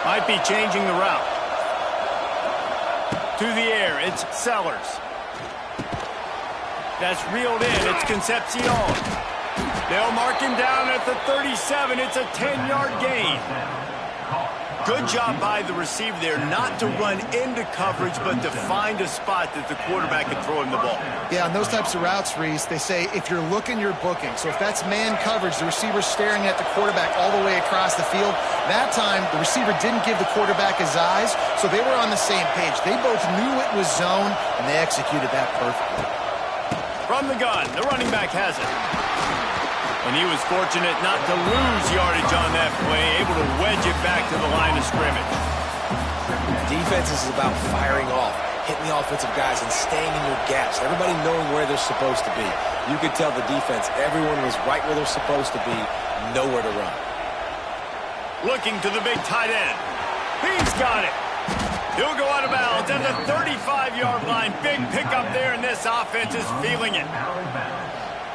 Might be changing the route. To the air, it's Sellers. That's reeled in, it's Concepcion. They'll mark him down at the 37. It's a 10-yard gain. Good job by the receiver there not to run into coverage, but to find a spot that the quarterback can throw him the ball. Yeah, on those types of routes, Reese, they say if you're looking, you're booking. So if that's man coverage, the receiver's staring at the quarterback all the way across the field. That time, the receiver didn't give the quarterback his eyes, so they were on the same page. They both knew it was zone, and they executed that perfectly. From the gun, the running back has it. And he was fortunate not to lose yardage on that play, able to wedge it back to the line of scrimmage. Defense is about firing off, hitting the offensive guys and staying in your gaps, everybody knowing where they're supposed to be. You could tell the defense, everyone was right where they're supposed to be, nowhere to run. Looking to the big tight end. He's got it. He'll go out of bounds at the 35-yard line. Big pickup there, and this offense is feeling it.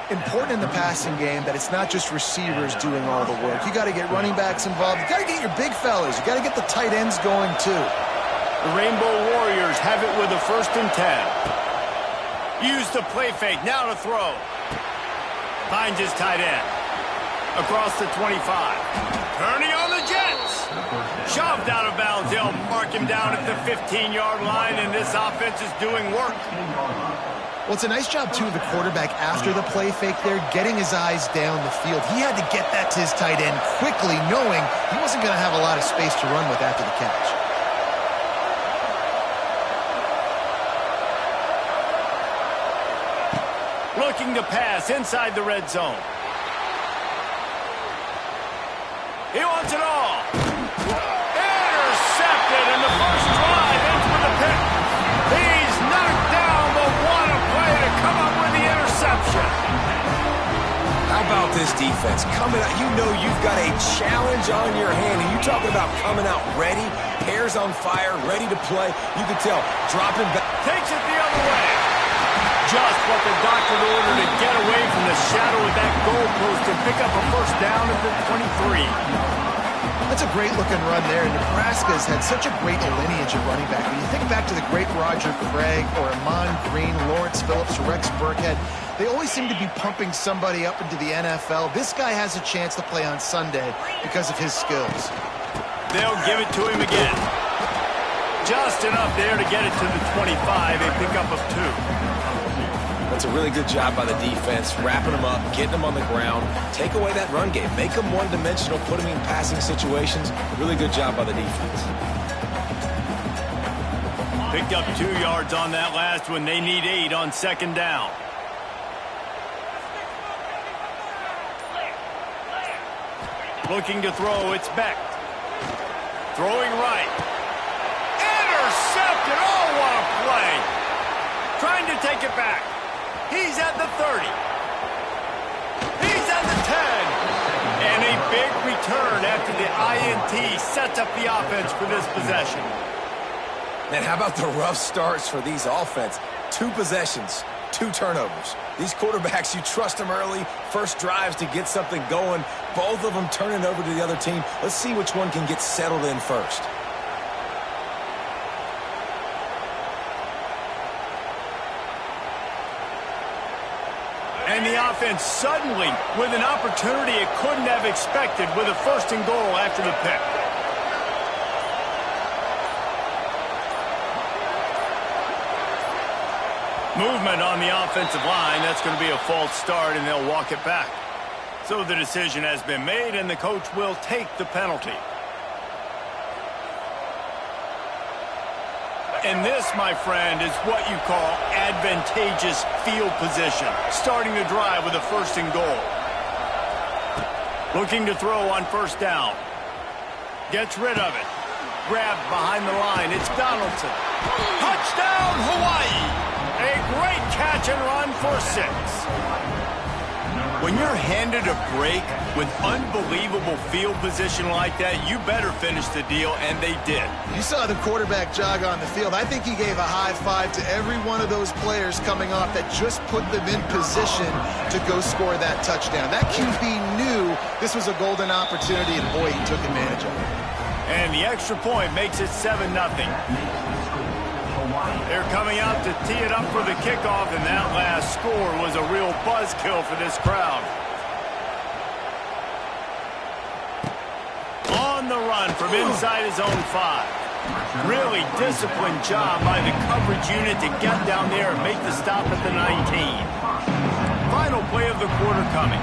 Important in the passing game that it's not just receivers doing all the work. You got to get running backs involved. You got to get your big fellas. You got to get the tight ends going too. The Rainbow Warriors have it with a 1st and 10. Use the play fake. Now to throw. Finds his tight end. Across the 25. Turning on the Jets. Shoved out of bounds. They'll mark him down at the 15-yard line, and this offense is doing work. Well, it's a nice job, too, of the quarterback after the play fake there, getting his eyes down the field. He had to get that to his tight end quickly, knowing he wasn't going to have a lot of space to run with after the catch. Looking to pass inside the red zone. He wants it all. Intercepted, and the first drive ends with a pick. He's knocked down, but what a play to come up with the interception. How about this defense? Coming out, you know you've got a challenge on your hand, and you're talking about coming out ready, hairs on fire, ready to play. You can tell, dropping back. Takes it the other way. Just what the doctor ordered to get away from the shadow of that goalpost and pick up a first down at the 23. That's a great-looking run there. Nebraska's had such a great lineage of running back. When you think back to the great Roger Craig or Amon Green, Lawrence Phillips, Rex Burkhead, they always seem to be pumping somebody up into the NFL. This guy has a chance to play on Sunday because of his skills. They'll give it to him again. Just enough there to get it to the 25, a pickup of 2. That's a really good job by the defense, wrapping them up, getting them on the ground, take away that run game, make them one-dimensional, put them in passing situations. Really good job by the defense. Picked up 2 yards on that last one. They need 8 on 2nd down. Looking to throw, it's Beck. Throwing right. Intercepted! Oh, what a play! Trying to take it back. He's at the 30. He's at the 10. And a big return after the INT sets up the offense for this possession. Man, how about the rough starts for these offense? 2 possessions, 2 turnovers. These quarterbacks, you trust them early, first drives to get something going. Both of them turning over to the other team. Let's see which one can get settled in first. And the offense suddenly with an opportunity it couldn't have expected with a 1st and goal after the pick. Movement on the offensive line. That's going to be a false start, and they'll walk it back. So the decision has been made, and the coach will take the penalty. And this, my friend, is what you call advantageous field position. Starting the drive with a 1st and goal. Looking to throw on 1st down. Gets rid of it. Grabbed behind the line. It's Donaldson. Touchdown, Hawaii! A great catch and run for 6. When you're handed a break with unbelievable field position like that, you better finish the deal, and they did. You saw the quarterback jog on the field. I think he gave a high five to every one of those players coming off that just put them in position to go score that touchdown. That QB knew this was a golden opportunity, and boy, he took advantage of it. And the extra point makes it 7-0. They're coming out to tee it up for the kickoff, and that last score was a real buzzkill for this crowd. On the run from inside his own 5. Really disciplined job by the coverage unit to get down there and make the stop at the 19. Final play of the quarter coming.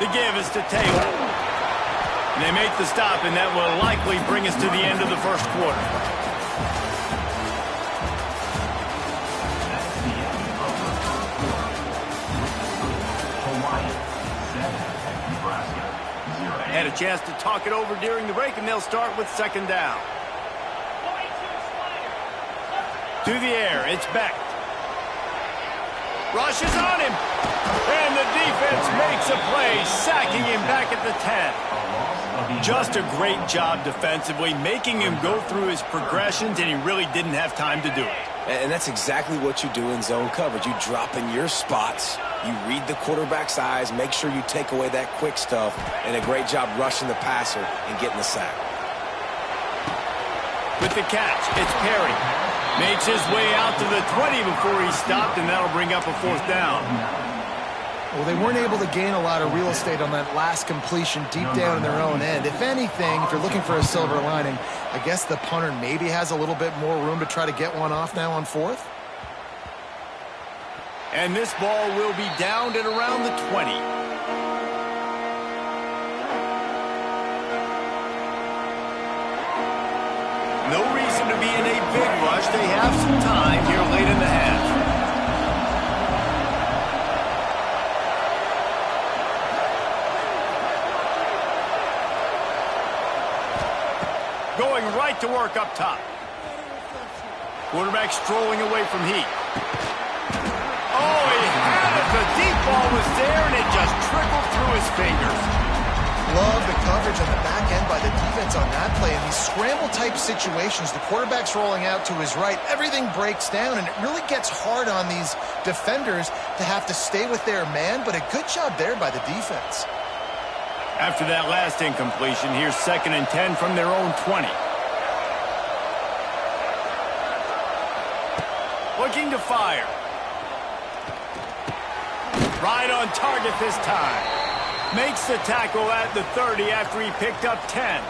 The give is to Taylor. And they make the stop, and that will likely bring us to the end of the first quarter. Had a chance to talk it over during the break, and they'll start with second down. To the air, it's Beck. Rushes on him. And the defense makes a play, sacking him back at the 10. Just a great job defensively, making him go through his progressions, and he really didn't have time to do it. And that's exactly what you do in zone coverage. You drop in your spots, you read the quarterback's eyes, make sure you take away that quick stuff, and a great job rushing the passer and getting the sack. With the catch, it's Perry. Makes his way out to the 20 before he stopped, and that'll bring up a fourth down. Well, they weren't able to gain a lot of real estate on that last completion deep down in their own end. If anything, if you're looking for a silver lining, I guess the punter maybe has a little bit more room to try to get one off now on fourth. And this ball will be downed at around the 20. No reason to be in a big rush. They have some time here late in the half. Going right to work up top. Quarterback strolling away from Heat. Oh, he had it. The deep ball was there, and it just trickled through his fingers. Love the coverage on the back end by the defense on that play. In these scramble-type situations, the quarterback's rolling out to his right. Everything breaks down, and it really gets hard on these defenders to have to stay with their man, but a good job there by the defense. After that last incompletion, here's 2nd and 10 from their own 20. Looking to fire. Right on target this time. Makes the tackle at the 30 after he picked up 10.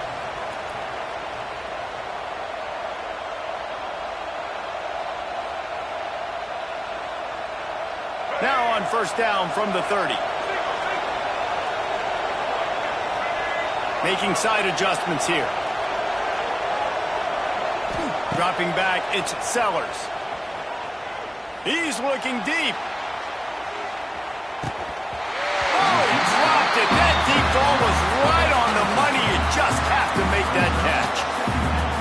Now on first down from the 30. Making side adjustments here. Dropping back, it's Sellers. He's looking deep. Oh, he dropped it. That deep ball was right on the money. You just have to make that catch.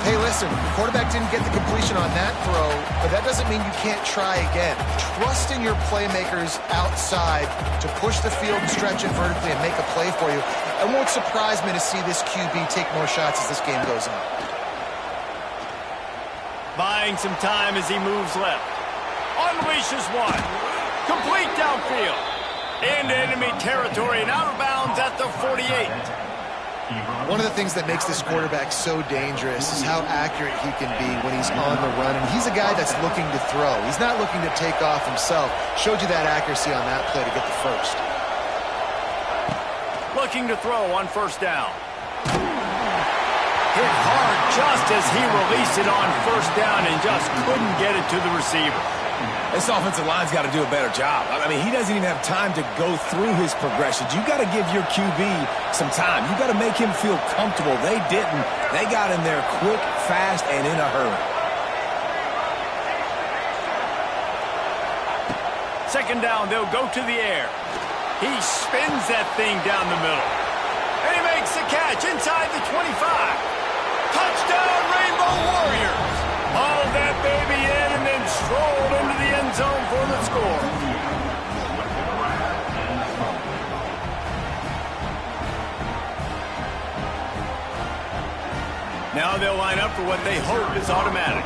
Hey, listen, the quarterback didn't get the completion on that throw, but that doesn't mean you can't try again. Trust in your playmakers outside to push the field and stretch it vertically and make a play for you. It won't surprise me to see this QB take more shots as this game goes on. Buying some time as he moves left. Unleashes one. Complete downfield. Into enemy territory and out of bounds at the 48. One of the things that makes this quarterback so dangerous is how accurate he can be when he's on the run. And he's a guy that's looking to throw. He's not looking to take off himself. Showed you that accuracy on that play to get the first. Looking to throw on first down. Hit hard just as he released it on first down and just couldn't get it to the receiver. This offensive line's got to do a better job. I mean, he doesn't even have time to go through his progressions. You got to give your QB some time. You got to make him feel comfortable. They didn't. They got in there quick, fast, and in a hurry. Second down, they'll go to the air. He spins that thing down the middle. And he makes the catch inside the 25. Touchdown, Rainbow Warriors. Hauled that baby in and then strolled into the end zone for the score. Now they'll line up for what they hope is automatic.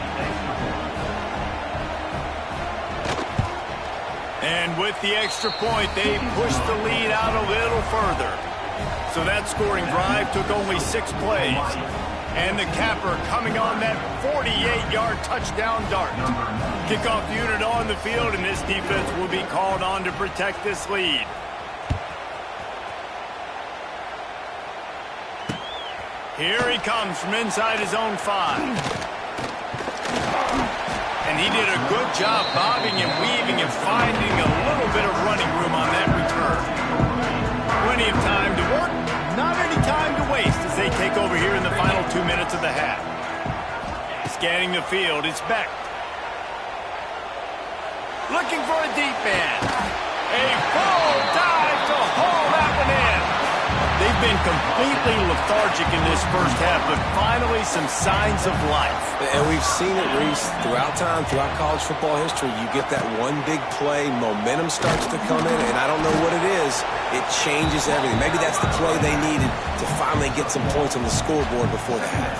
And with the extra point, they push the lead out a little further. So that scoring drive took only 6 plays. And the capper coming on that 48-yard touchdown dart. Kickoff unit on the field, and this defense will be called on to protect this lead. Here he comes from inside his own 5. And he did a good job bobbing and weaving and finding a little bit of running room on that return. Plenty of time to work, not any time to waste as they take over here in the final 2 minutes of the half. Scanning the field, it's Beck. Looking for a deep man. A full dive to haul that one in. They've been completely lethargic in this first half, but finally some signs of life. And we've seen it, Reese, throughout time, throughout college football history. You get that one big play, momentum starts to come in, and I don't know what it is. It changes everything. Maybe that's the play they needed to finally get some points on the scoreboard before the half.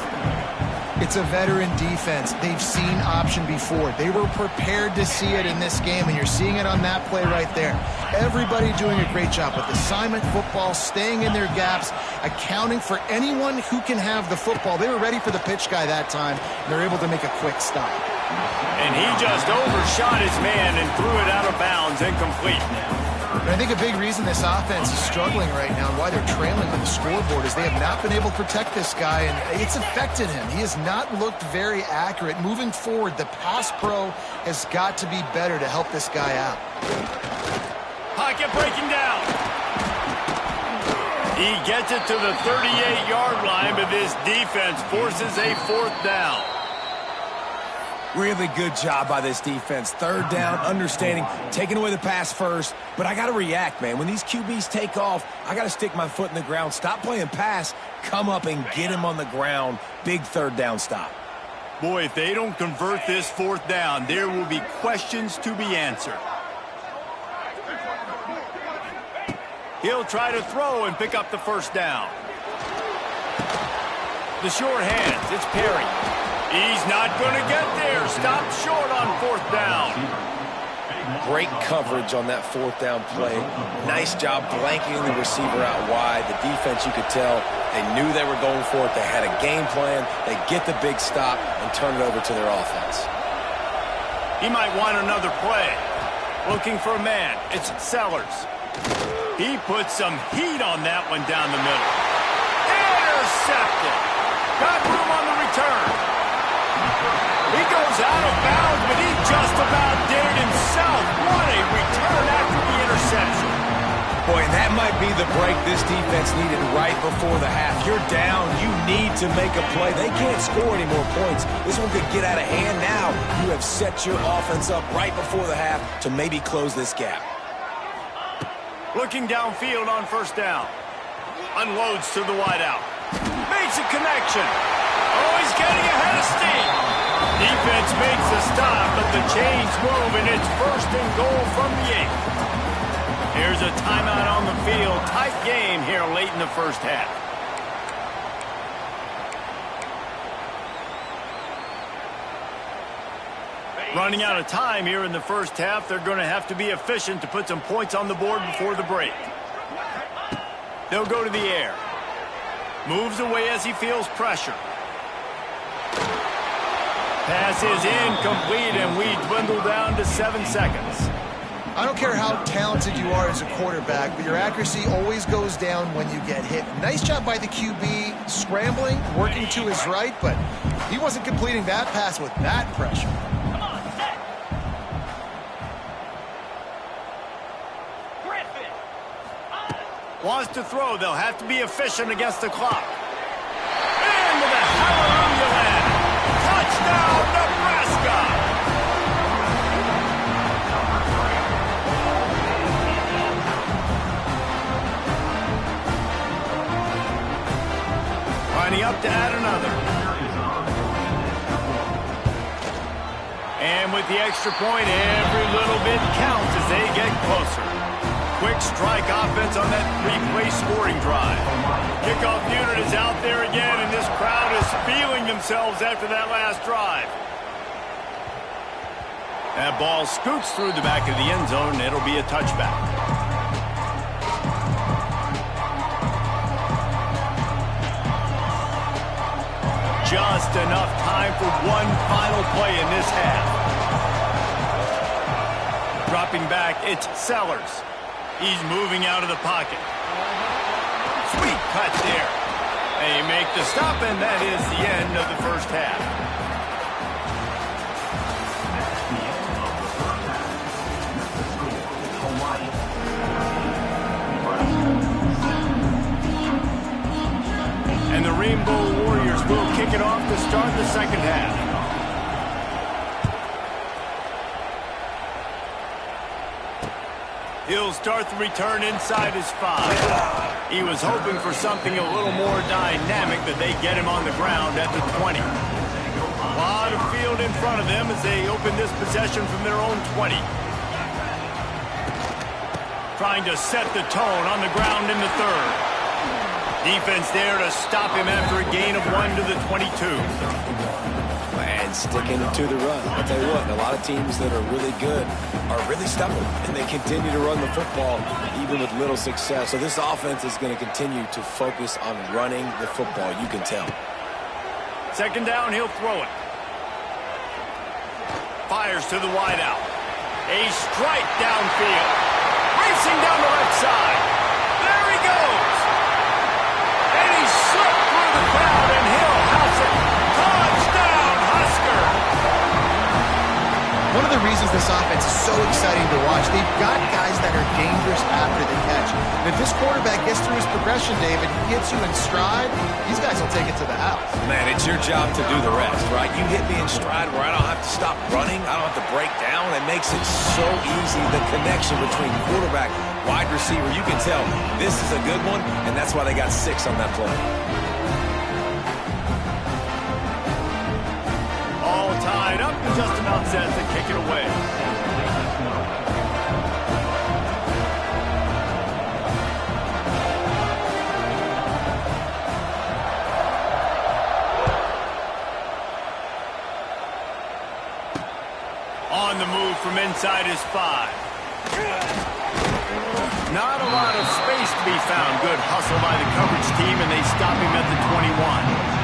It's a veteran defense. They've seen option before. They were prepared to see it in this game, and you're seeing it on that play right there. Everybody doing a great job with assignment football, staying in their gaps, accounting for anyone who can have the football. They were ready for the pitch guy that time, and they're able to make a quick stop. And he just overshot his man and threw it out of bounds, incomplete. And I think a big reason this offense is struggling right now, why they're trailing on the scoreboard, is they have not been able to protect this guy, and it's affected him. He has not looked very accurate. Moving forward, the pass pro has got to be better to help this guy out. Pocket breaking down. He gets it to the 38-yard line, but this defense forces a 4th down. Really good job by this defense. 3rd down, understanding, taking away the pass first. But I got to react, man. When these QBs take off, I got to stick my foot in the ground. Stop playing pass. Come up and get him on the ground. Big 3rd down stop. Boy, if they don't convert this 4th down, there will be questions to be answered. He'll try to throw and pick up the 1st down. The short hands, it's Perry. He's not going to get there. Stopped short on 4th down. Great coverage on that 4th down play. Nice job blanking the receiver out wide. The defense, you could tell, they knew they were going for it. They had a game plan. They get the big stop and turn it over to their offense. He might want another play. Looking for a man. It's Sellers. He puts some heat on that one down the middle. Intercepted. Got room on the return. He goes out of bounds, but he just about did it himself. What a return after the interception. Boy, and that might be the break this defense needed right before the half. You're down. You need to make a play. They can't score any more points. This one could get out of hand now. You have set your offense up right before the half to maybe close this gap. Looking downfield on 1st down. Unloads to the wideout. Makes a connection. Oh, he's getting ahead of steam. Defense makes the stop, but the chains move, and it's 1st and goal from the 8. Here's a timeout on the field. Tight game here late in the first half. Running out of time here in the first half. They're going to have to be efficient to put some points on the board before the break. They'll go to the air. Moves away as he feels pressure. Pass is incomplete, and we dwindle down to 7 seconds. I don't care how talented you are as a quarterback, but your accuracy always goes down when you get hit. Nice job by the QB, scrambling, working to his right, but he wasn't completing that pass with that pressure. Wants to throw. They'll have to be efficient against the clock. Into the hallelujah land. Touchdown, Nebraska! Lining up to add another. And with the extra point, every little bit counts as they get closer. Quick strike offense on that 3-play scoring drive. Kickoff unit is out there again, and this crowd is feeling themselves after that last drive. That ball scoots through the back of the end zone, and it'll be a touchback. Just enough time for one final play in this half. Dropping back, it's Sellers. He's moving out of the pocket. Sweet cut there. They make the stop, and that is the end of the first half. And the Rainbow Warriors will kick it off to start the second half. He'll start the return inside his 5. He was hoping for something a little more dynamic, but they get him on the ground at the 20. A lot of field in front of them as they open this possession from their own 20. Trying to set the tone on the ground in the third. Defense there to stop him after a gain of 1 to the 22. And sticking to the run. I'll tell you what, a lot of teams that are really good are really stubborn, and they continue to run the football even with little success. So this offense is going to continue to focus on running the football, you can tell. Second down, he'll throw it. Fires to the wideout. A strike downfield. Racing down the left side. There he goes. And he slipped through the crowd, and he'll house it. Touchdown, Husker! One of the reasons this offense is so exciting to watch, they've got guys that are dangerous after the catch. And if this quarterback gets through his progression, David, he hits you in stride, these guys will take it to the house. Man, it's your job to do the rest, right? You hit me in stride where I don't have to stop running. I don't have to break down. It makes it so easy. The connection between quarterback, wide receiver, you can tell this is a good one, and that's why they got 6 on that play. All tied up, just about set to kick it away. On the move from inside his 5. Not a lot of space to be found. Good hustle by the coverage team, and they stop him at the 21.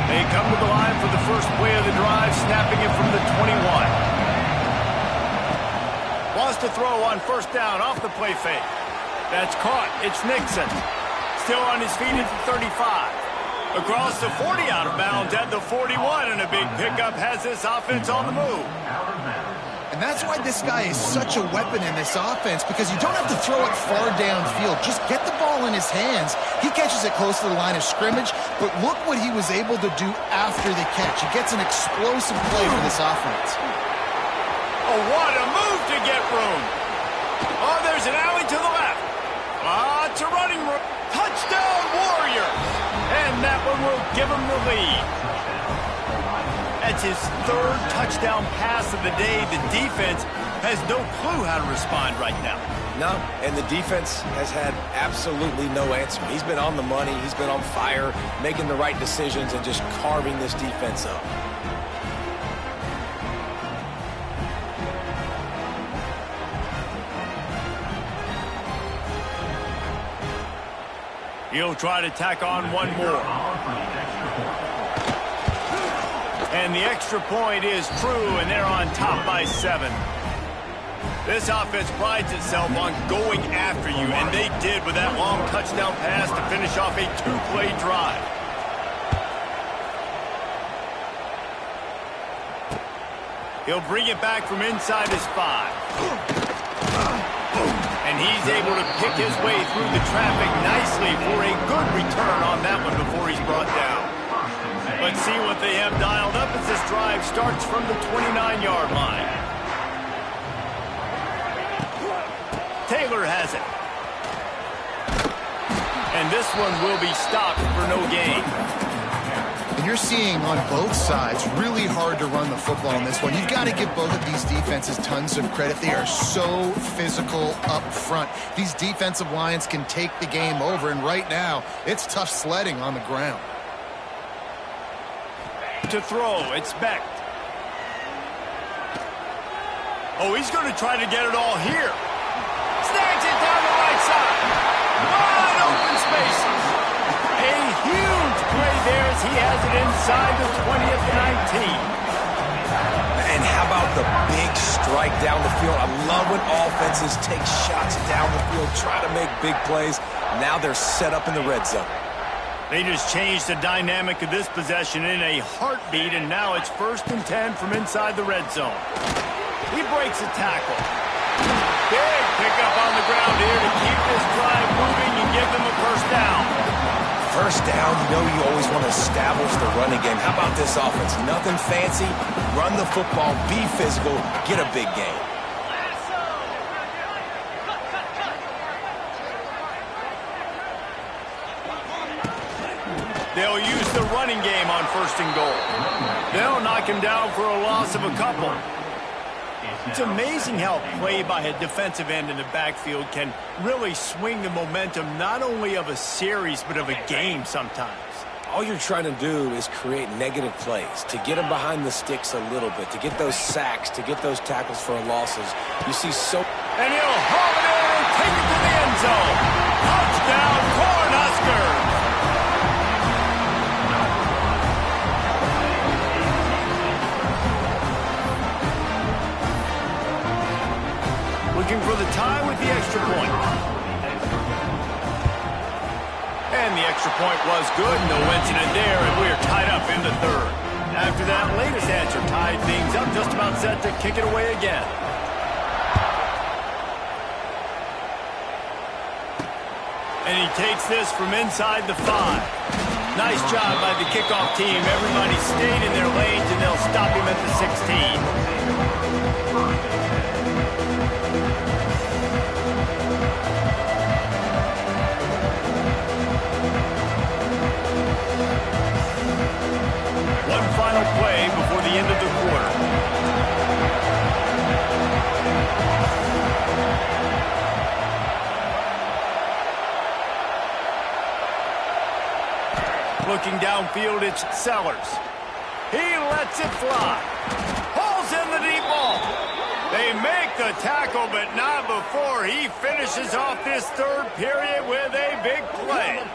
They come to the line for the first play of the drive, snapping it from the 21. Wants to throw on first down off the play fake. That's caught. It's Nixon. Still on his feet at the 35. Across the 40, out of bounds at the 41, and a big pickup has this offense on the move. And that's why this guy is such a weapon in this offense, because you don't have to throw it far downfield. Just get the ball in his hands. He catches it close to the line of scrimmage, but look what he was able to do after the catch. He gets an explosive play for this offense. Oh, what a move to get room. Oh, there's an alley to the left. Lots of running room. Touchdown, Warriors. And that one will give him the lead. That's his 3rd touchdown pass of the day. The defense has no clue how to respond right now. No, and the defense has had absolutely no answer. He's been on the money. He's been on fire, making the right decisions and just carving this defense up. He'll try to tack on one more. And the extra point is true, and they're on top by 7. This offense prides itself on going after you, and they did with that long touchdown pass to finish off a 2-play drive. He'll bring it back from inside his 5. And he's able to pick his way through the traffic nicely for a good return on that one before he's brought down. Let's see what they have dialed up as this drive starts from the 29-yard line. Taylor has it. And this one will be stopped for no gain. And you're seeing on both sides really hard to run the football in this one. You've got to give both of these defenses tons of credit. They are so physical up front. These defensive lines can take the game over, and right now it's tough sledding on the ground. To throw, it's Beck. Oh, he's going to try to get it all here. Snags it down the right side. Wide open spaces. A huge play there as he has it inside the 20th and 19. And how about the big strike down the field? I love when offenses take shots down the field, try to make big plays. Now they're set up in the red zone. They just changed the dynamic of this possession in a heartbeat, and now it's 1st and 10 from inside the red zone. He breaks a tackle. Big pickup on the ground here to keep this drive moving and give them a 1st down. 1st down, you know you always want to establish the running game. How about this offense? Nothing fancy. Run the football, be physical, get a big gain. They'll use the running game on 1st and goal. They'll knock him down for a loss of a couple. It's amazing how play by a defensive end in the backfield can really swing the momentum not only of a series but of a game sometimes. All you're trying to do is create negative plays, to get them behind the sticks a little bit, to get those sacks, to get those tackles for losses. You see so... And he'll haul it in and take it to the end zone. Touchdown, Cornhuskers! Looking for the tie with the extra point. And the extra point was good, no incident there, and we're tied up in the 3rd. After that latest answer tied things up, just about set to kick it away again. And he takes this from inside the 5. Nice job by the kickoff team. Everybody stayed in their lanes, and they'll stop him at the 16. One final play before the end of the quarter. Looking downfield, it's Sellers. He lets it fly. Pulls in the deep ball. They make the tackle, but not before he finishes off this 3rd period with a big play.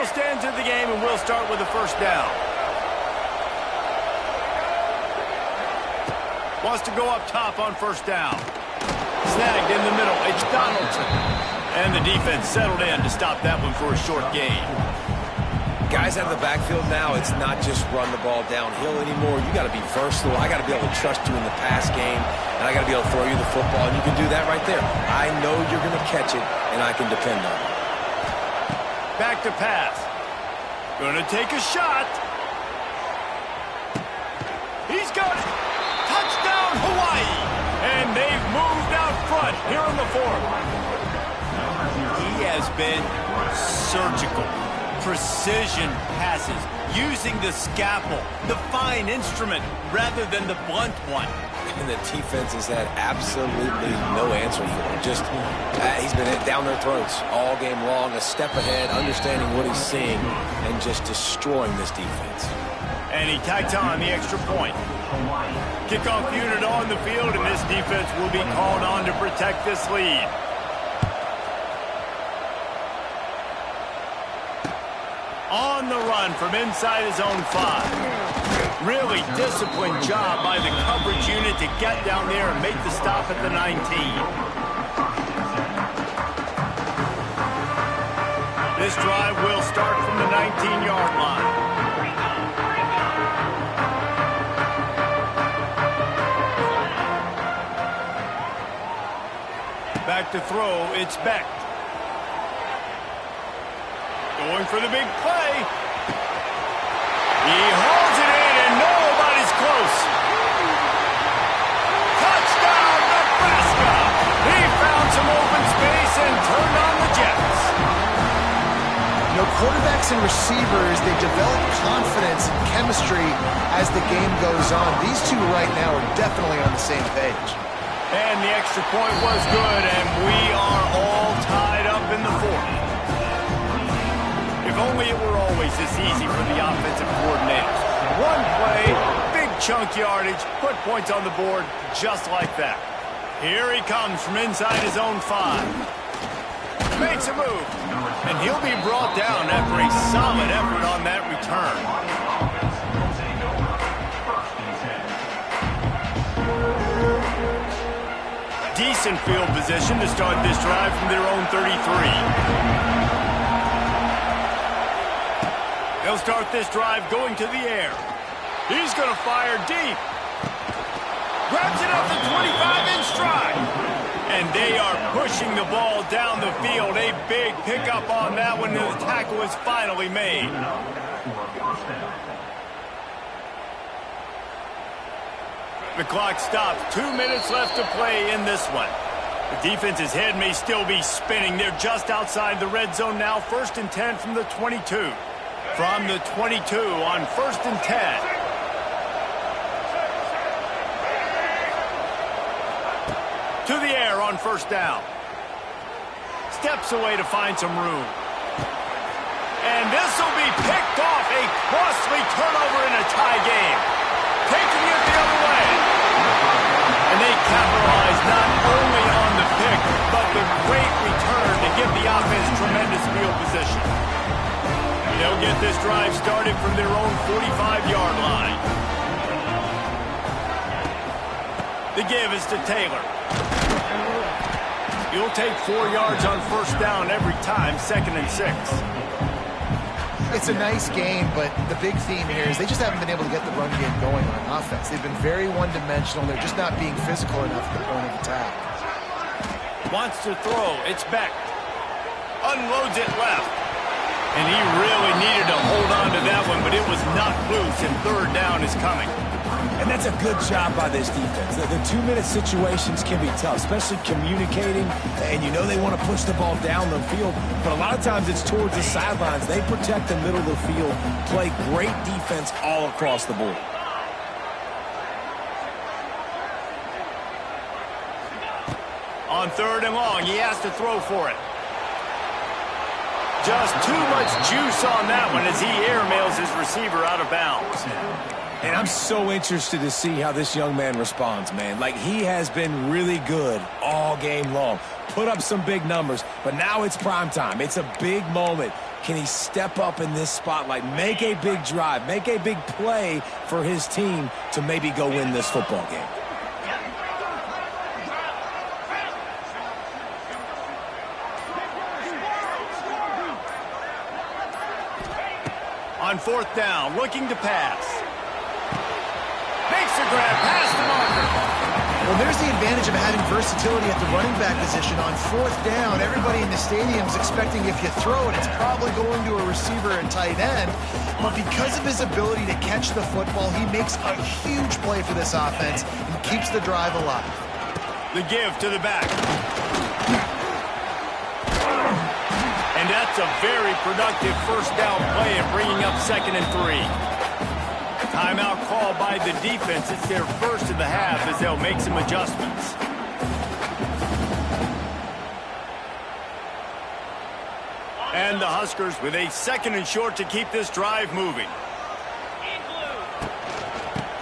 Stands in the game, and we'll start with the 1st down. Wants to go up top on 1st down. Snagged in the middle. It's Donaldson. And the defense settled in to stop that one for a short gain. Guys out of the backfield now, it's not just run the ball downhill anymore. You got to be versatile. I got to be able to trust you in the pass game, and I got to be able to throw you the football, and you can do that right there. I know you're going to catch it, and I can depend on it. Back to pass. Gonna take a shot. He's got it. Touchdown, Hawaii. And they've moved out front here in the 4th. He has been surgical. Precision passes. Using the scalpel, the fine instrument, rather than the blunt one. And the defense has had absolutely no answer for him. Just, he's been down their throats all game long, a step ahead, understanding what he's seeing, and just destroying this defense. And he tacks on the extra point. Kickoff unit on the field, and this defense will be called on to protect this lead. On the run from inside his own 5. Really disciplined job by the coverage unit to get down there and make the stop at the 19. This drive will start from the 19-yard line. Back to throw, it's Beck. Going for the big play. He holds it in, and nobody's close. Touchdown, Nebraska! He found some open space and turned on the Jets. You know, quarterbacks and receivers, they develop confidence and chemistry as the game goes on. These two right now are definitely on the same page. And the extra point was good, and we are all tied up in the fourth. If only it were always this easy for the offensive coordinators. One play, big chunk yardage, put points on the board just like that. Here he comes from inside his own 5. Makes a move, and he'll be brought down after a solid effort on that return. Decent field position to start this drive from their own 33. They'll start this drive going to the air. He's going to fire deep. Grabs it up the 25 in stride. And they are pushing the ball down the field. A big pickup on that one, and the tackle is finally made. The clock stops. 2 minutes left to play in this one. The defense's head may still be spinning. They're just outside the red zone now. 1st and 10 from the 22. From the 22 on 1st and 10. To the air on 1st down. Steps away to find some room. And this will be picked off. A costly turnover in a tie game. Taking it the other way. And they capitalize not only on the pick, but the great return to give the offense tremendous field position. They'll get this drive started from their own 45-yard line. The give is to Taylor. He'll take 4 yards on 1st down every time, 2nd and 6. It's a nice game, but the big theme here is they just haven't been able to get the run game going on offense. They've been very one-dimensional. They're just not being physical enough at the point of attack. Wants to throw. It's Beck. Unloads it left. And he really needed to hold on to that one, but it was knocked loose, and 3rd down is coming. And that's a good job by this defense. The 2-minute situations can be tough, especially communicating, and you know they want to push the ball down the field, but a lot of times it's towards the sidelines. They protect the middle of the field, play great defense all across the board. On 3rd and long, he has to throw for it. Just too much juice on that one as he airmails his receiver out of bounds. And I'm so interested to see how this young man responds, man. Like, he has been really good all game long. Put up some big numbers, but now it's prime time. It's a big moment. Can he step up in this spotlight, make a big drive, make a big play for his team to maybe go win this football game? On 4th down, looking to pass. Makes a grab past the marker. Well, there's the advantage of having versatility at the running back position. On 4th down, everybody in the stadium's expecting if you throw it, it's probably going to a receiver and tight end. But because of his ability to catch the football, he makes a huge play for this offense and keeps the drive alive. The give to the back. And that's a very productive 1st down play and bringing up 2nd and 3. Timeout call by the defense. It's their first of the half as they'll make some adjustments. And the Huskers with a 2nd and short to keep this drive moving.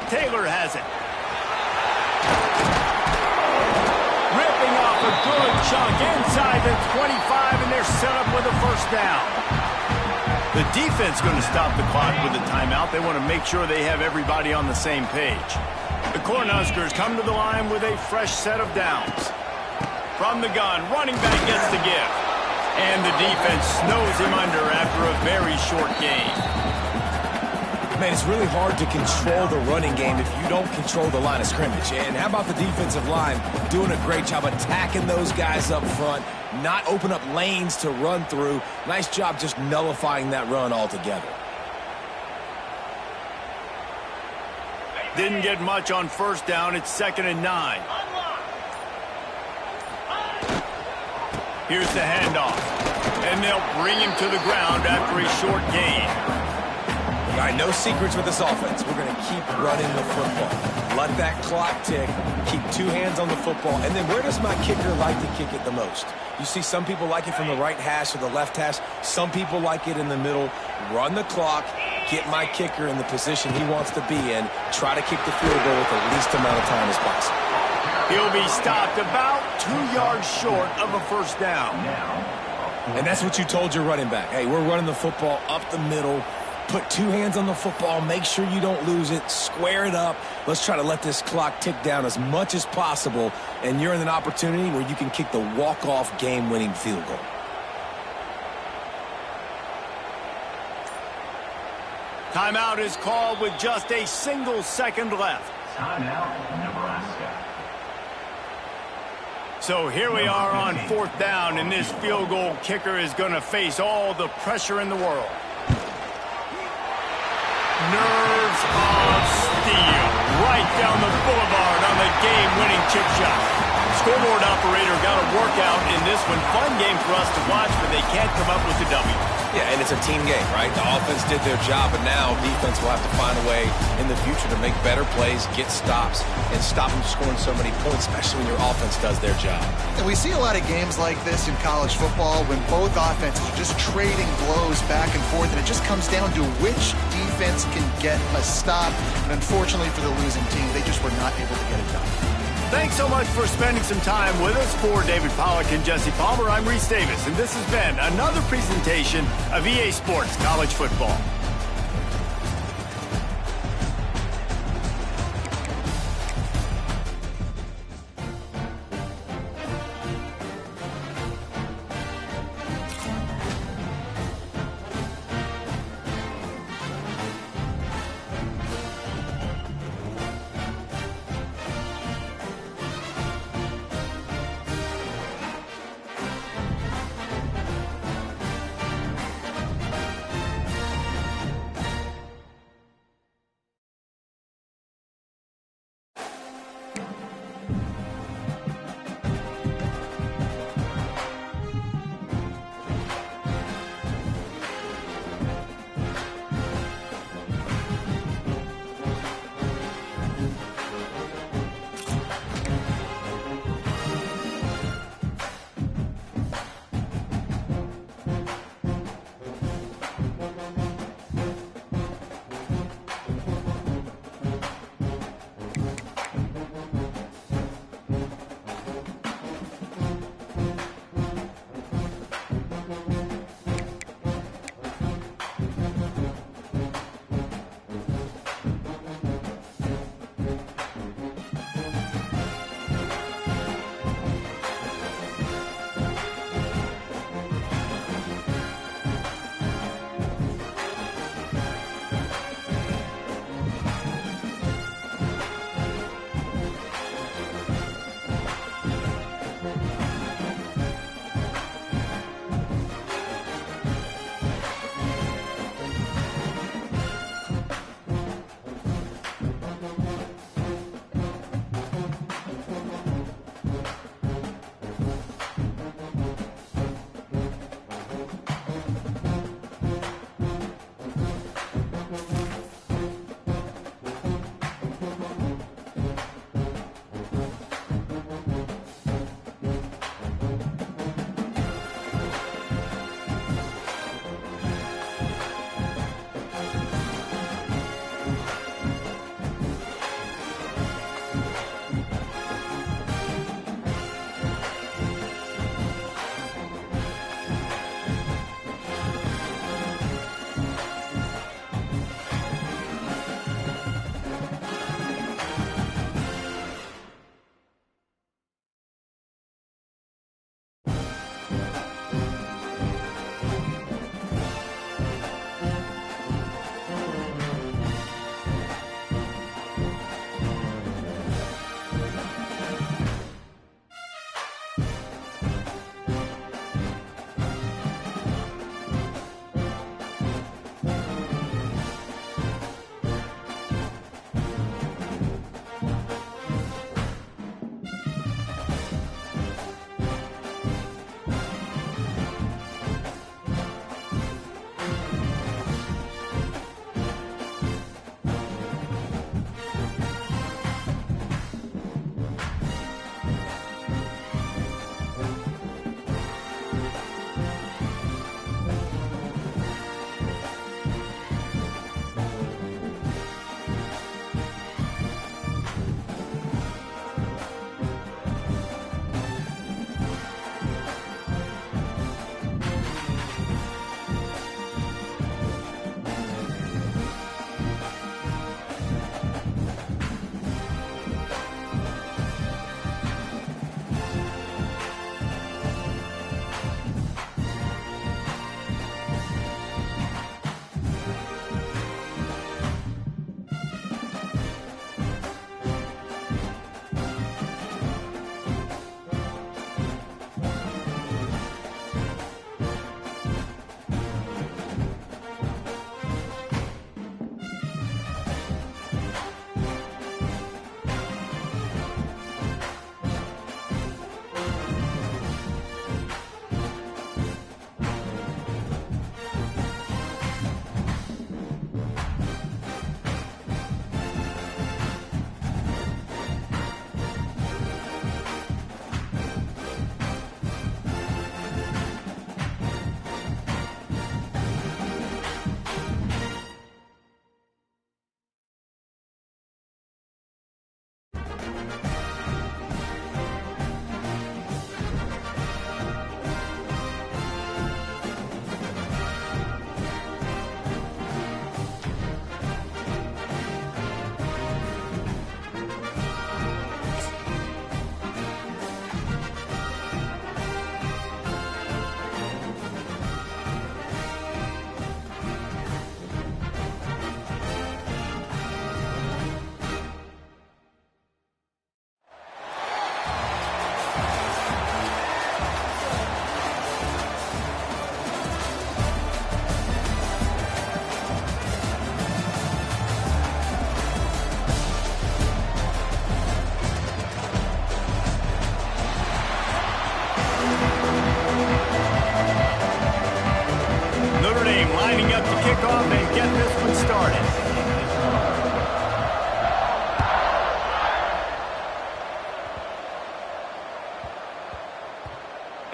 Taylor has it. Ripping off a good chunk inside the 25, and they're set up with a 1st down. The defense going to stop the clock with a timeout. They want to make sure they have everybody on the same page. The Cornhuskers come to the line with a fresh set of downs. From the gun, running back gets the give. And the defense snows him under after a very short game. Man, it's really hard to control the running game if you don't control the line of scrimmage. And how about the defensive line doing a great job attacking those guys up front, not open up lanes to run through. Nice job just nullifying that run altogether. Didn't get much on 1st down. It's 2nd and 9. Here's the handoff. And they'll bring him to the ground after a short gain. All right, no secrets with this offense. We're going to keep running the football. Let that clock tick. Keep two hands on the football. And then where does my kicker like to kick it the most? You see some people like it from the right hash or the left hash. Some people like it in the middle. Run the clock. Get my kicker in the position he wants to be in. Try to kick the field goal with the least amount of time as possible. He'll be stopped about 2 yards short of a first down. And that's what you told your running back. Hey, we're running the football up the middle. Put two hands on the football. Make sure you don't lose it. Square it up. Let's try to let this clock tick down as much as possible. And you're in an opportunity where you can kick the walk-off game-winning field goal. Timeout is called with just a single second left. Timeout, Nebraska. So here we are on fourth down, and this field goal kicker is going to face all the pressure in the world. Nerves of steel. Right down the boulevard on the game-winning chip shot. Scoreboard operator got a workout in this one. Fun game for us to watch, but they can't come up with the W. Yeah, and it's a team game, right? The offense did their job, and now defense will have to find a way in the future to make better plays, get stops, and stop them scoring so many points, especially when your offense does their job. And we see a lot of games like this in college football when both offenses are just trading blows back and forth, and it just comes down to which defense can get a stop. And unfortunately for the losing team, they just were not able to get it done. Thanks so much for spending some time with us. For David Pollack and Jesse Palmer, I'm Reese Davis, and this has been another presentation of EA Sports College Football.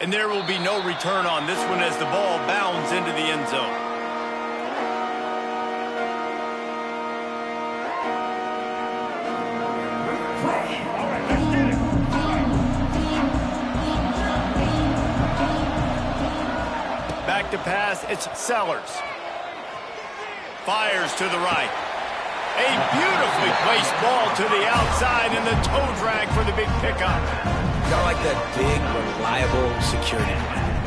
And there will be no return on this one as the ball bounds into the end zone. Back to pass, it's Sellers. Fires to the right. A beautifully placed ball to the outside and the toe drag for the big pickup. Got like that big, reliable security.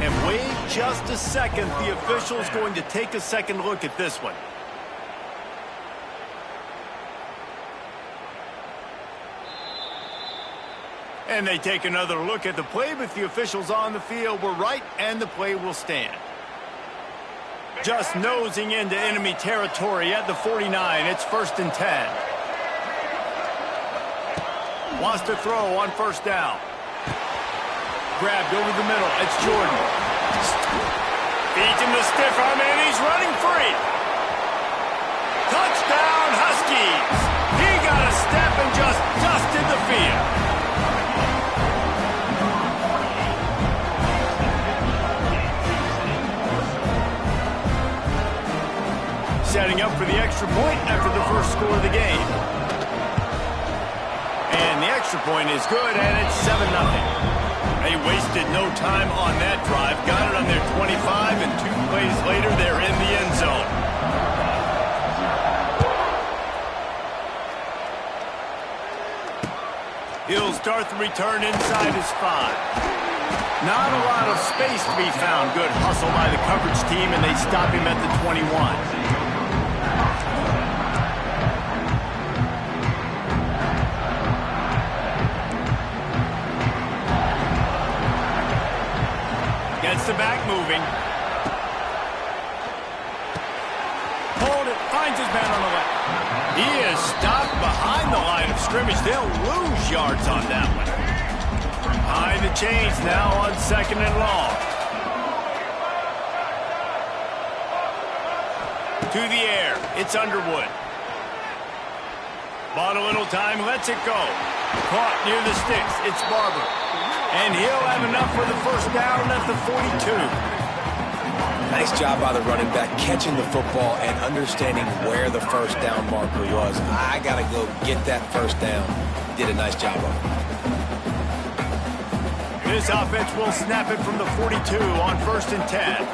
And wait just a second. The official's going to take a second look at this one. And they take another look at the play, but the officials on the field were right, and the play will stand. Just nosing into enemy territory at the 49. It's 1st and 10. Wants to throw on first down. Grabbed over the middle. It's Jordan. Feeds him the stiff arm, and he's running free. Touchdown, Huskies. He got a step and just dusted the field. Setting up for the extra point after the first score of the game. And the extra point is good, and it's 7-0. They wasted no time on that drive. Got it on their 25, and 2 plays later, they're in the end zone. He'll start the return inside his 5. Not a lot of space to be found. Good hustle by the coverage team, and they stop him at the 21. Gets the back moving. Hold it. Finds his man on the left. He is stopped behind the line of scrimmage. They'll lose yards on that one. Behind the chains now on 2nd and long. To the air. It's Underwood. Bought a little time. Lets it go. Caught near the sticks. It's Barber. And he'll have enough for the first down at the 42. Nice job by the running back, catching the football and understanding where the first down marker was. I got to go get that first down. Did a nice job of it. This offense will snap it from the 42 on 1st and 10.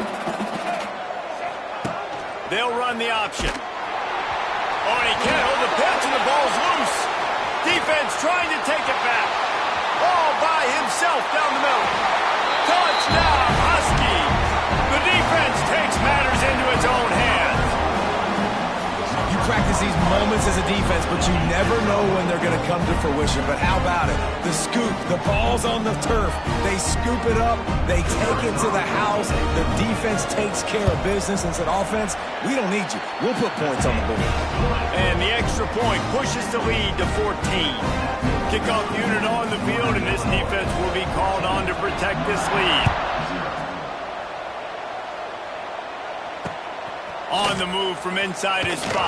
They'll run the option. Oh, and he can't hold the pitch, and the ball's loose. Defense trying to take it back. All by himself down the middle. Touchdown, Huskies. The defense takes matters into its own hands. You practice these moments as a defense, but you never know when they're going to come to fruition. But how about it? The scoop, the ball's on the turf. They scoop it up. They take it to the house. The defense takes care of business and said, offense, we don't need you. We'll put points on the board. And the extra point pushes the lead to 14. Kickoff unit on the field, and this defense will be called on to protect this lead. On the move from inside his 5.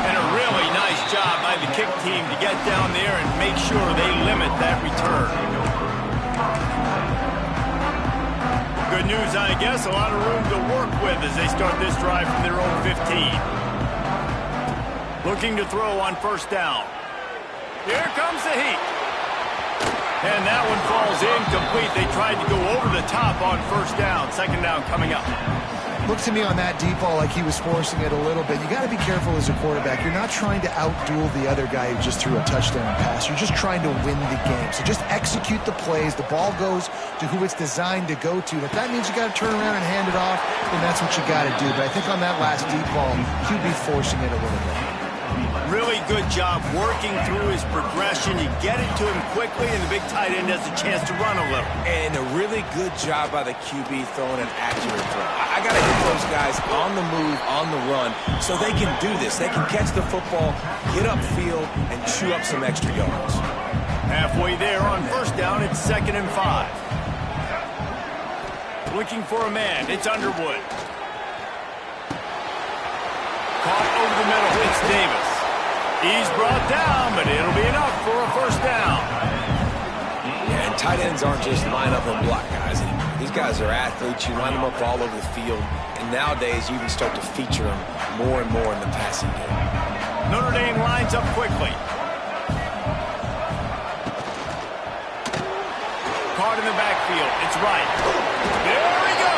And a really nice job by the kick team to get down there and make sure they limit that return. Good news, I guess, a lot of room to work with as they start this drive from their own 15. Looking to throw on first down. Here comes the heat. And that one falls incomplete. They tried to go over the top on first down. 2nd down coming up. Looked to me on that deep ball like he was forcing it a little bit. You got to be careful as a quarterback. You're not trying to outduel the other guy who just threw a touchdown pass. You're just trying to win the game. So just execute the plays. The ball goes to who it's designed to go to. And if that means you got to turn around and hand it off, then that's what you got to do. But I think on that last deep ball, QB forcing it a little bit. Really good job working through his progression. You get it to him quickly, and the big tight end has a chance to run a little. And a really good job by the QB throwing an accurate throw. I got to hit those guys on the move, on the run, so they can do this. They can catch the football, get upfield, and chew up some extra yards. Halfway there on first down, it's 2nd and 5. Looking for a man. It's Underwood. Caught over the middle. It's Davis. He's brought down, but it'll be enough for a first down. And Tight ends aren't just line up and block guys anymore. These guys are athletes. You line them up all over the field. And nowadays, you can start to feature them more and more in the passing game. Notre Dame lines up quickly. Caught in the backfield. It's right. There he goes.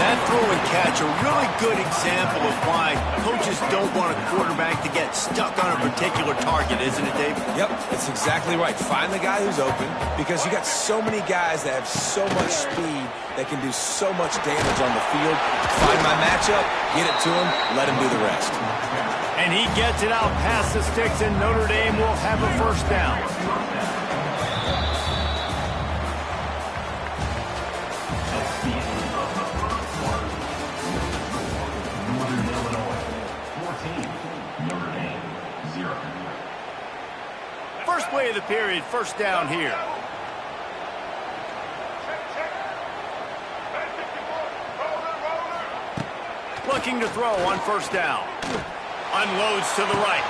That throw and catch, a really good example of why coaches don't want a quarterback to get stuck on a particular target, isn't it, Dave? Yep, that's exactly right. Find the guy who's open, because you got so many guys that have so much speed that can do so much damage on the field. Find my matchup, get it to him, let him do the rest. And he gets it out past the sticks, and Notre Dame will have a first down. First play of the period, first down here. Looking to throw on first down. Unloads to the right.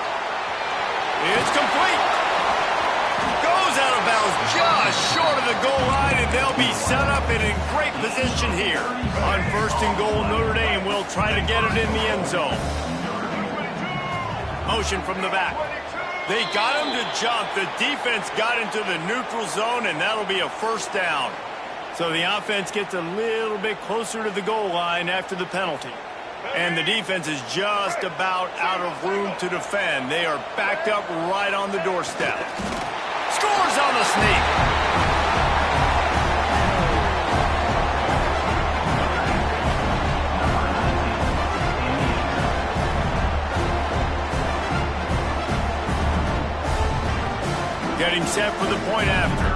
It's complete. Goes out of bounds just short of the goal line, and they'll be set up and in great position here. On first and goal, Notre Dame will try to get it in the end zone. Motion from the back. They got him to jump. The defense got into the neutral zone, and that'll be a first down. So the offense gets a little bit closer to the goal line after the penalty. And the defense is just about out of room to defend. They are backed up right on the doorstep. Scores on the sneak. Getting set for the point after.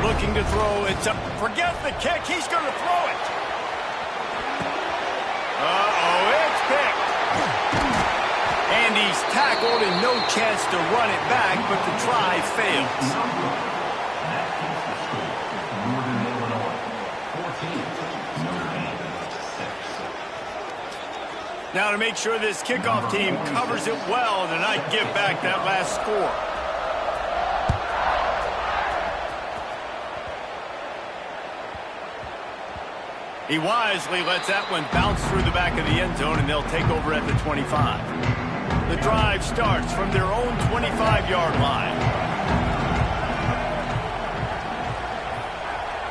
Looking to throw. It's up. Forget the kick. He's going to throw it. It's picked. And he's tackled and no chance to run it back, but the try fails. Now to make sure this kickoff team covers it well to not give back that last score. He wisely lets that one bounce through the back of the end zone, and they'll take over at the 25. The drive starts from their own 25-yard line.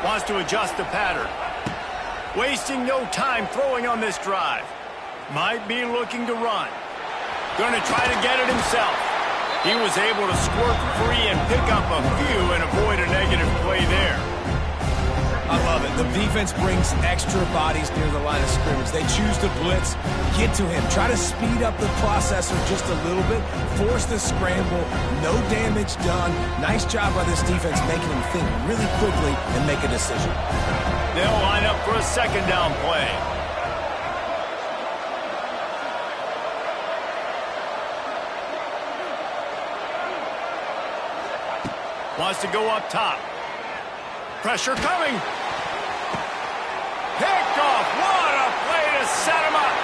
Wants to adjust the pattern. Wasting no time throwing on this drive. Might be looking to run. Going to try to get it himself. He was able to squirt free and pick up a few and avoid a negative play there. I love it. The defense brings extra bodies near the line of scrimmage. They choose to blitz, get to him, try to speed up the processor just a little bit, force the scramble, no damage done. Nice job by this defense making him think really quickly and make a decision. They'll line up for a second down play. Wants to go up top. Pressure coming. Picked off. What a play to set him up.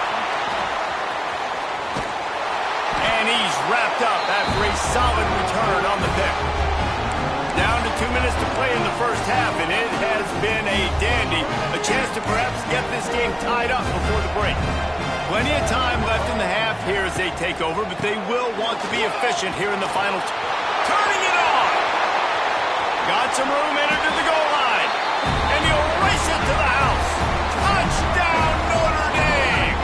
And he's wrapped up after a solid return on the pick. Down to 2 minutes to play in the first half, and it has been a dandy. A chance to perhaps get this game tied up before the break. Plenty of time left in the half here as they take over, but they will want to be efficient here in the final. Turning it on. Got some room entered to the goal line. And he'll race it to the house. Touchdown, Notre Dame.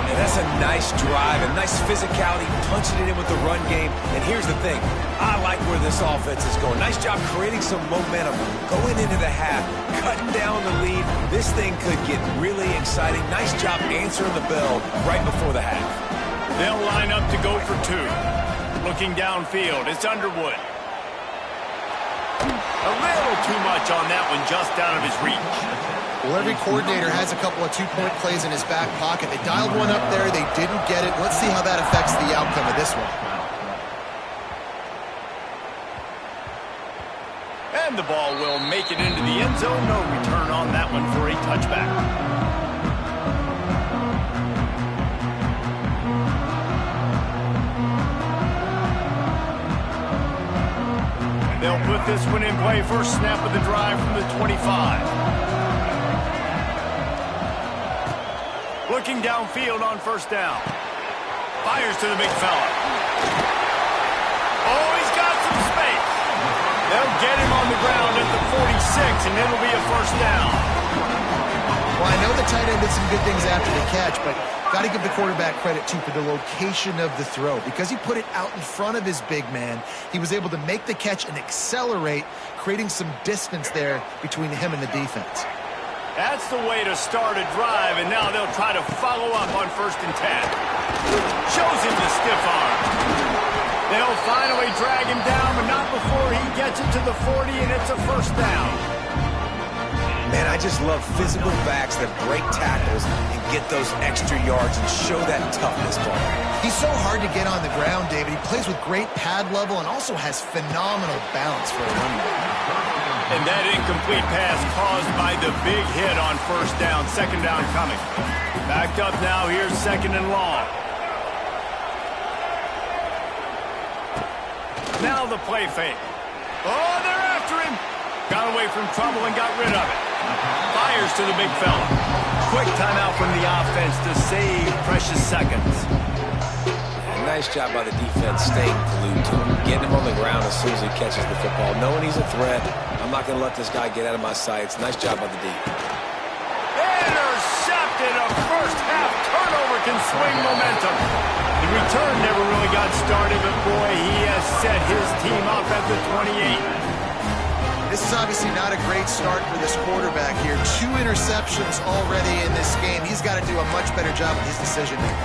And that's a nice drive, a nice physicality, punching it in with the run game. And here's the thing. I like where this offense is going. Nice job creating some momentum, going into the half, cutting down the lead. This thing could get really exciting. Nice job answering the bell right before the half. They'll line up to go for two. Looking downfield, it's Underwood. A little too much on that one, just out of his reach. Well, every coordinator has a couple of two-point plays in his back pocket. They dialed one up there. They didn't get it. Let's see how that affects the outcome of this one. And the ball will make it into the end zone. No return on that one for a touchback. They'll put this one in play. First snap of the drive from the 25. Looking downfield on first down. Fires to the big fella. Oh, he's got some space. They'll get him on the ground at the 46, and it'll be a first down. Well, I know the tight end did some good things after the catch, but got to give the quarterback credit, too, for the location of the throw. Because he put it out in front of his big man, he was able to make the catch and accelerate, creating some distance there between him and the defense. That's the way to start a drive, and now they'll try to follow up on 1st and 10. Shows him the stiff arm. They'll finally drag him down, but not before he gets it to the 40, and it's a first down. Man, I just love physical backs that break tackles and get those extra yards and show that toughness to him. He's so hard to get on the ground, David. He plays with great pad level and also has phenomenal balance for a running back. And that incomplete pass caused by the big hit on first down. Second down coming. Backed up now. Here's 2nd and long. Now the play fake. Oh, they're after him. Got away from trouble and got rid of it. Fires to the big fella. Quick timeout from the offense to save precious seconds. And nice job by the defense staying glued to him. Getting him on the ground as soon as he catches the football. Knowing he's a threat. I'm not going to let this guy get out of my sights. Nice job by the D. Intercepted. A first half turnover can swing momentum. The return never really got started, but boy, he has set his team up at the 28. This is obviously not a great start for this quarterback here. 2 interceptions already in this game. He's got to do a much better job with his decision-making.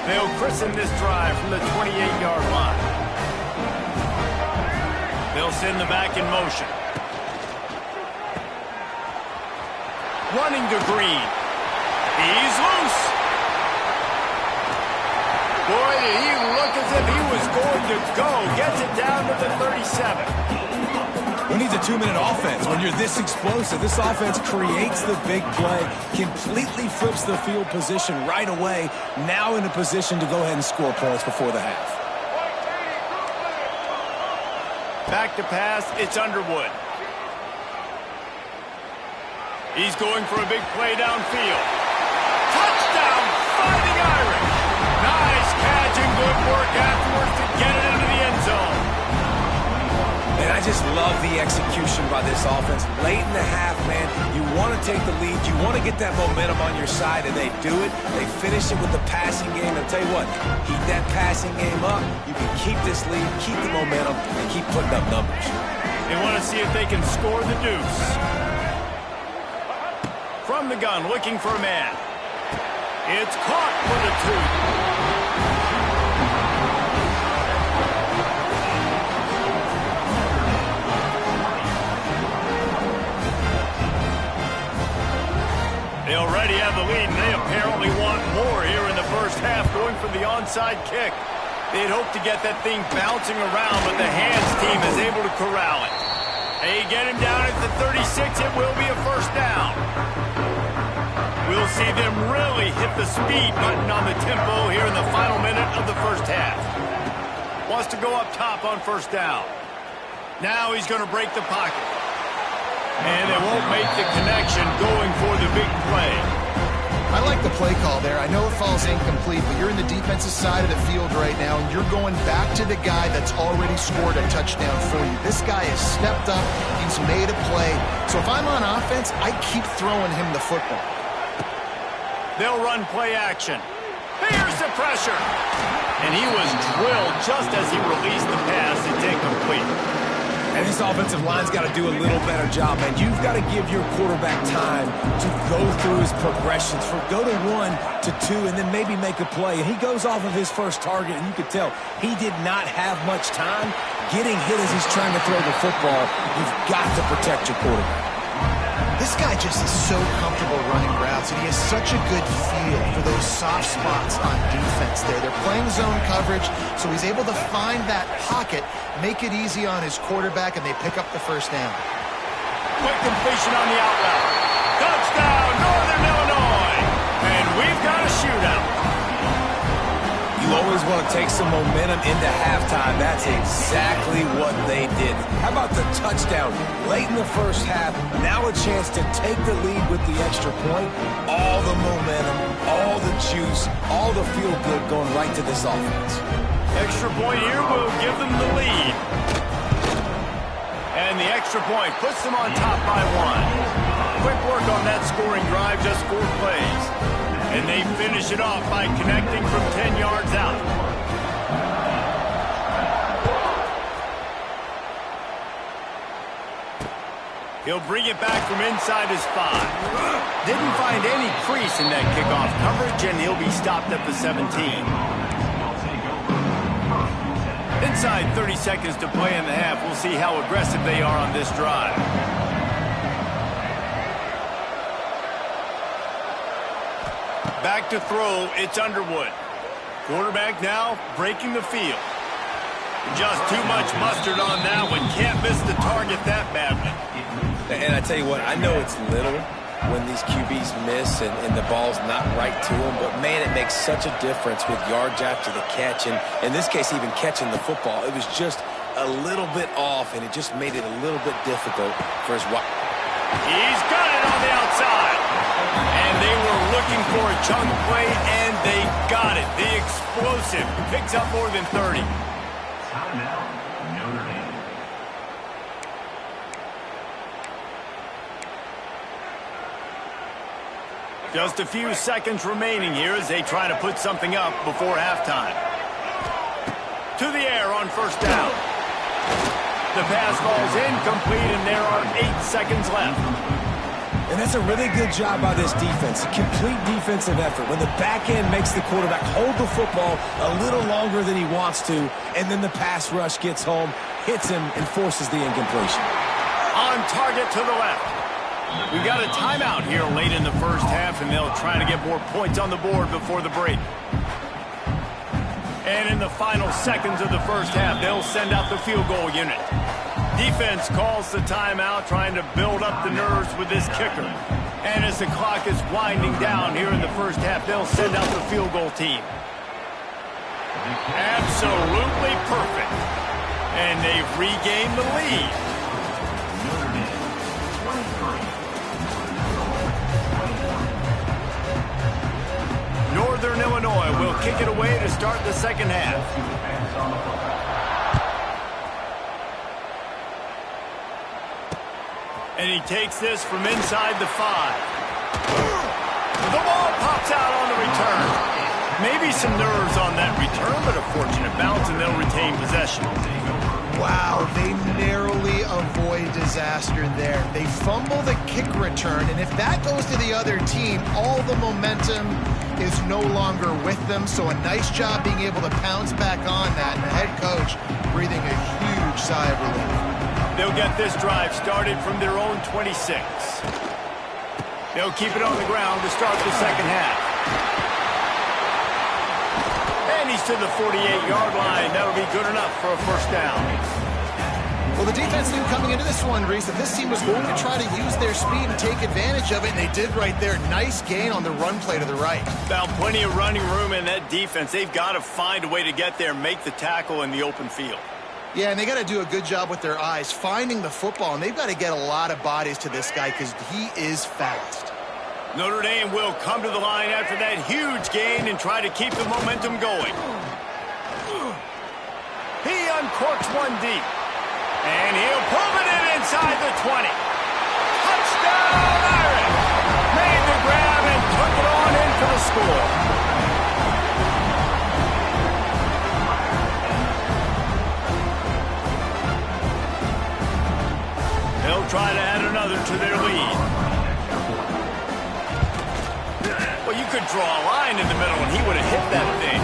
They'll christen this drive from the 28-yard line. They'll send the back in motion. Running to Green. He's loose. Boy, did he look as if he was going to go. Gets it down to the 37. Who needs a 2-minute offense? When you're this explosive, this offense creates the big play, completely flips the field position right away, now in a position to go ahead and score points before the half. Back to pass, it's Underwood. He's going for a big play downfield. Touchdown, Fighting Irish. Nice catch and good work afterwards to get it into the end zone. And I just love the execution by this offense. Late in the half, man, you want to take the lead. You want to get that momentum on your side, and they do it. They finish it with the passing game. And I'll tell you what, keep that passing game up. You can keep this lead, keep the momentum, and keep putting up numbers. They want to see if they can score the deuce. From the gun, looking for a man. It's caught for the 2. They already have the lead, and they apparently want more here in the first half, going for the onside kick. They'd hope to get that thing bouncing around, but the hands team is able to corral it. They get him down at the 36. It will be a first down. We'll see them really hit the speed button on the tempo here in the final minute of the first half. Wants to go up top on first down. Now he's going to break the pocket. And they won't make the connection going for the big play. I like the play call there. I know it falls incomplete, but you're in the defensive side of the field right now, and you're going back to the guy that's already scored a touchdown for you. This guy has stepped up. He's made a play. So if I'm on offense, I keep throwing him the football. They'll run play action. Here's the pressure. And he was drilled just as he released the pass. It's incomplete. And this offensive line's got to do a little better job, man. You've got to give your quarterback time to go through his progressions. Go to 1 to 2 and then maybe make a play. And he goes off of his first target, and you could tell he did not have much time getting hit as he's trying to throw the football. You've got to protect your quarterback. This guy just is so comfortable running routes, and he has such a good feel for those soft spots on defense there. They're playing zone coverage, so he's able to find that pocket, make it easy on his quarterback, and they pick up the first down. Quick completion on the out route. Touchdown, Northern Illinois! And we've got a shootout. You always going to take some momentum into halftime. That's exactly what they did. How about the touchdown late in the first half? Now a chance to take the lead with the extra point. All the momentum, all the juice, all the feel-good going right to this offense. Extra point here will give them the lead. And the extra point puts them on top by 1. Quick work on that scoring drive, just 4 plays. And they finish it off by connecting from 10 yards out. He'll bring it back from inside his 5. Didn't find any crease in that kickoff coverage, and he'll be stopped at the 17. Inside 30 seconds to play in the half. We'll see how aggressive they are on this drive. Back to throw, it's Underwood. Quarterback now breaking the field. Just too much mustard on that one. Can't miss the target that badly. And I tell you what, I know it's little when these QBs miss and the ball's not right to them, but man, it makes such a difference with yards after the catch. And in this case, even catching the football, it was just a little bit off, and it just made it a little bit difficult for his wide. He's got it on the outside. And they were looking for a chunk play, and they got it. The explosive picks up more than 30. Timeout, Notre Dame. Just a few seconds remaining here as they try to put something up before halftime. To the air on first down. The pass falls incomplete, and there are 8 seconds left. And that's a really good job by this defense. Complete defensive effort. When the back end makes the quarterback hold the football a little longer than he wants to, and then the pass rush gets home, hits him, and forces the incompletion. On target to the left. We've got a timeout here late in the first half, and they'll try to get more points on the board before the break. And in the final seconds of the first half, they'll send out the field goal unit. Defense calls the timeout, trying to build up the nerves with this kicker. And as the clock is winding down here in the first half, they'll send out the field goal team. Absolutely perfect. And they've regained the lead. Notre Dame, 23. Northern Illinois will kick it away to start the second half. And he takes this from inside the 5. The ball pops out on the return. Maybe some nerves on that return, but a fortunate bounce, and they'll retain possession. Wow, they narrowly avoid disaster there. They fumble the kick return, and if that goes to the other team, all the momentum is no longer with them. So a nice job being able to pounce back on that, and the head coach breathing a huge sigh of relief. They'll get this drive started from their own 26. They'll keep it on the ground to start the second half. And he's to the 48-yard line. That'll be good enough for a first down. Well, the defense knew coming into this one, Reese, that this team was going to try to use their speed and take advantage of it, and they did right there. Nice gain on the run play to the right. Found plenty of running room in that defense. They've got to find a way to get there, make the tackle in the open field. Yeah, and they got to do a good job with their eyes, finding the football, and they've got to get a lot of bodies to this guy because he is fast. Notre Dame will come to the line after that huge gain and try to keep the momentum going. He uncorks one deep. And he'll pull it in inside the 20. Touchdown, Irish! Made the grab and took it on in for the score. They'll try to add another to their lead. Well, you could draw a line in the middle and he would have hit that thing.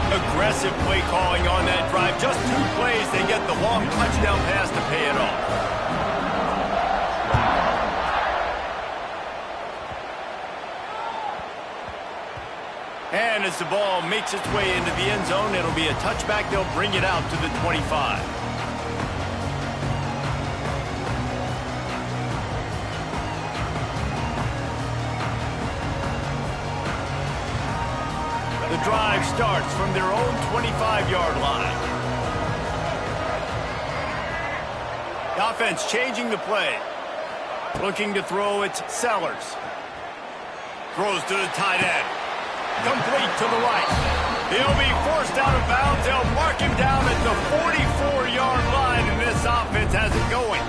Aggressive play calling on that drive. Just 2 plays, they get the long touchdown pass to pay it off. And as the ball makes its way into the end zone, it'll be a touchback. They'll bring it out to the 25. The drive starts from their own 25-yard line. The offense changing the play. Looking to throw, it's Sellers. Throws to the tight end. Complete to the right. He'll be forced out of bounds. They'll mark him down at the 44-yard line, and this offense has it going.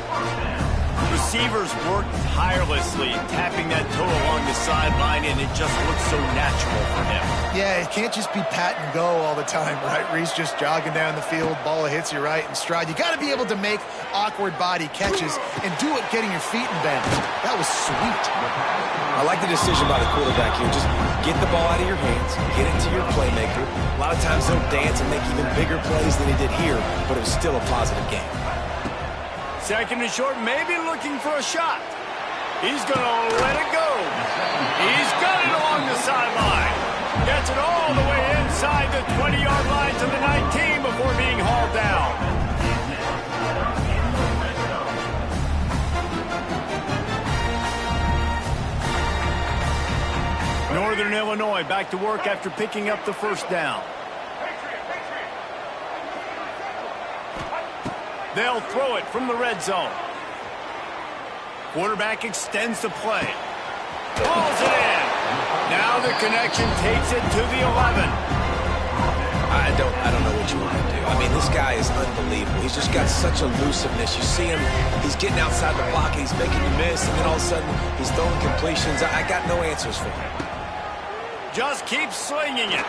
Receivers work tirelessly, tapping that toe along the sideline, and it just looks so natural for him. Yeah, it can't just be pat and go all the time, right? Reese just jogging down the field, ball hits you right in stride. You got to be able to make awkward body catches and do it getting your feet in bounds. That was sweet. I like the decision by the quarterback here. Just get the ball out of your hands, get it to your playmaker. A lot of times he'll dance and make even bigger plays than he did here, but it was still a positive game. Second and short, maybe looking for a shot. He's going to let it go. He's got it along the sideline. Gets it all the way inside the 20-yard line to the 19 before being hauled down. Northern Illinois back to work after picking up the first down. They'll throw it from the red zone. Quarterback extends the play. Pulls it in. Now the connection takes it to the 11. I don't know what you want to do. I mean, this guy is unbelievable. He's just got such elusiveness. You see him, he's getting outside the pocket, he's making you miss, and then all of a sudden, he's throwing completions. I got no answers for him. Just keeps slinging it.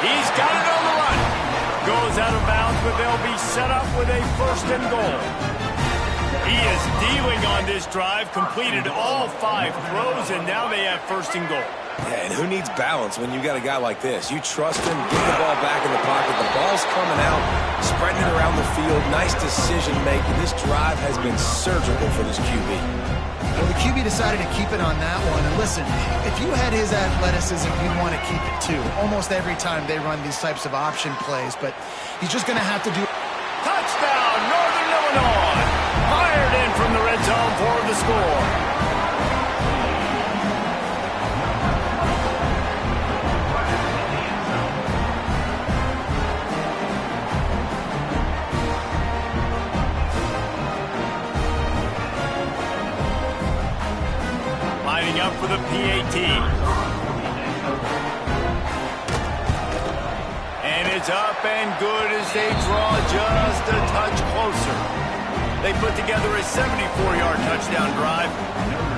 He's got it on the run. Goes out of bounds, but they'll be set up with a first and goal. He is dealing on this drive, completed all 5 throws, and now they have first and goal. Yeah, and who needs balance when you got a guy like this? You trust him, get the ball back in the pocket. The ball's coming out, spreading it around the field. Nice decision making. This drive has been surgical for this QB. Well, the QB decided to keep it on that one. And listen, if you had his athleticism, you'd want to keep it too. Almost every time they run these types of option plays, but he's just going to have to do. Touchdown, Northern Illinois. Fired in from the red zone for the score. Lining up for the PAT. And it's up and good as they draw just a touch closer. They put together a 74-yard touchdown drive.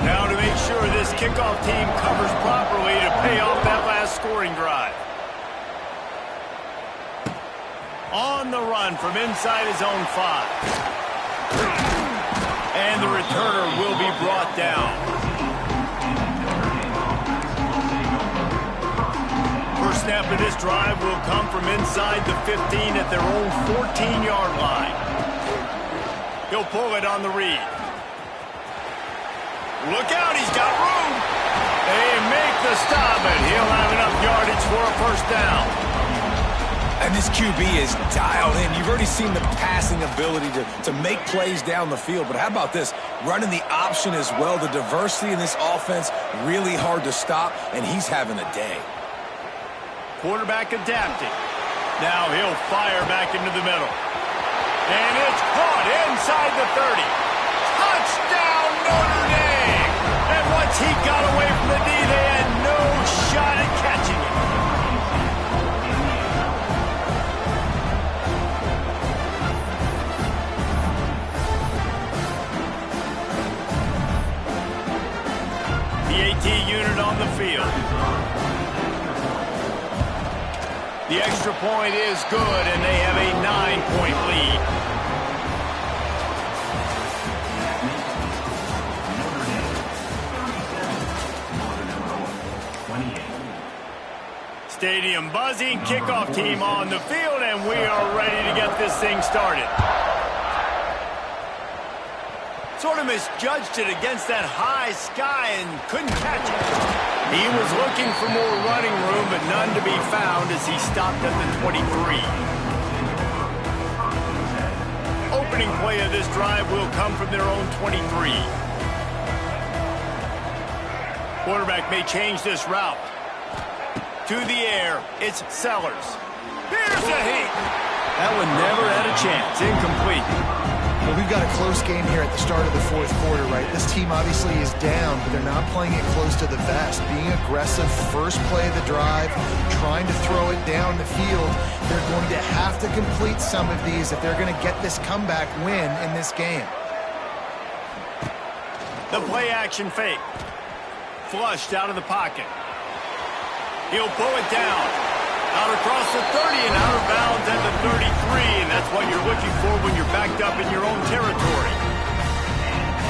Now to make sure this kickoff team covers properly to pay off that last scoring drive. On the run from inside his own 5. And the returner will be brought down. First snap of this drive will come from inside the 15 at their own 14-yard line. He'll pull it on the read. Look out, he's got room. They make the stop, and he'll have enough yardage for a first down. And this QB is dialed in. You've already seen the passing ability to make plays down the field. But how about this? Running the option as well. The diversity in this offense, really hard to stop, and he's having a day. Quarterback adapting. Now he'll fire back into the middle. And it's caught inside the 30. Touchdown, Notre Dame! And once he got away from the D, they had no shot at catching him. PAT unit on the field. The extra point is good, and they have a 9-point lead. Stadium buzzing, kickoff team on the field, and we are ready to get this thing started. Sort of misjudged it against that high sky and couldn't catch it. He was looking for more running room, but none to be found as he stopped at the 23. Opening play of this drive will come from their own 23. Quarterback may change this route. to the air. It's Sellers. Here's a heat. That one never had a chance. Incomplete. Well, we've got a close game here at the start of the fourth quarter, right? This team obviously is down, but they're not playing it close to the vest. Being aggressive, first play of the drive, trying to throw it down the field. They're going to have to complete some of these if they're going to get this comeback win in this game. The play action fake. Flushed out of the pocket. He'll pull it down. Out across the 30 and out of bounds at the 33, and that's what you're looking for when you're backed up in your own territory.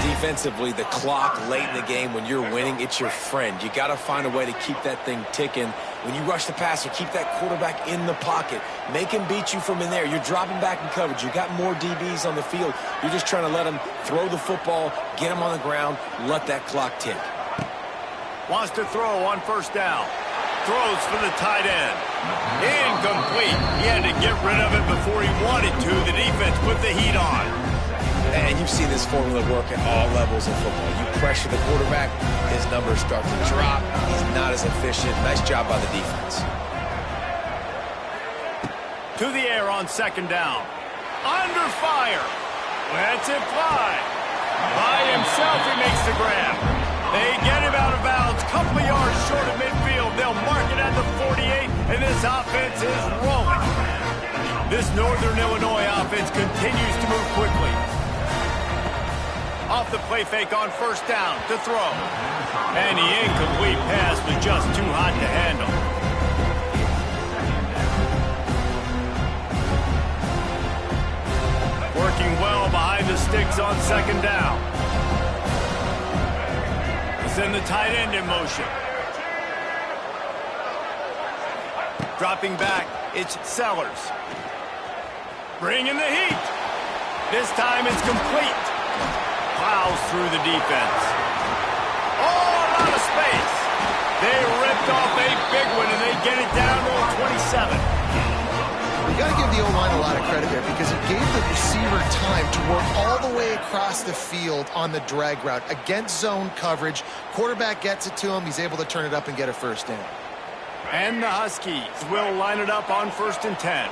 Defensively, the clock late in the game, when you're winning, it's your friend. You got to find a way to keep that thing ticking. When you rush the passer, keep that quarterback in the pocket. Make him beat you from in there. You're dropping back in coverage. You got more DBs on the field. You're just trying to let him throw the football, get him on the ground, let that clock tick. Wants to throw on first down. Throws for the tight end. Incomplete. He had to get rid of it before he wanted to. The defense put the heat on. And you've seen this formula work at all levels of football. You pressure the quarterback, his numbers start to drop. He's not as efficient. Nice job by the defense. To the air on second down. Under fire. Lets it fly. By himself, he makes the grab. They get him out of bounds. Couple of yards short of midfield. They'll mark it at the 48, and this offense is rolling. This Northern Illinois offense continues to move quickly. Off the play fake on first down to throw. And the incomplete pass was just too hot to handle. Working well behind the sticks on second down. Send the tight end in motion. Dropping back, it's Sellers. Bringing the heat. This time it's complete. Plows through the defense. Oh, a lot of space. They ripped off a big one, and they get it down to a 27. You got to give the O-line a lot of credit there because it gave the receiver time to work all the way across the field on the drag route against zone coverage. Quarterback gets it to him. He's able to turn it up and get a first down. And the Huskies will line it up on 1st and 10.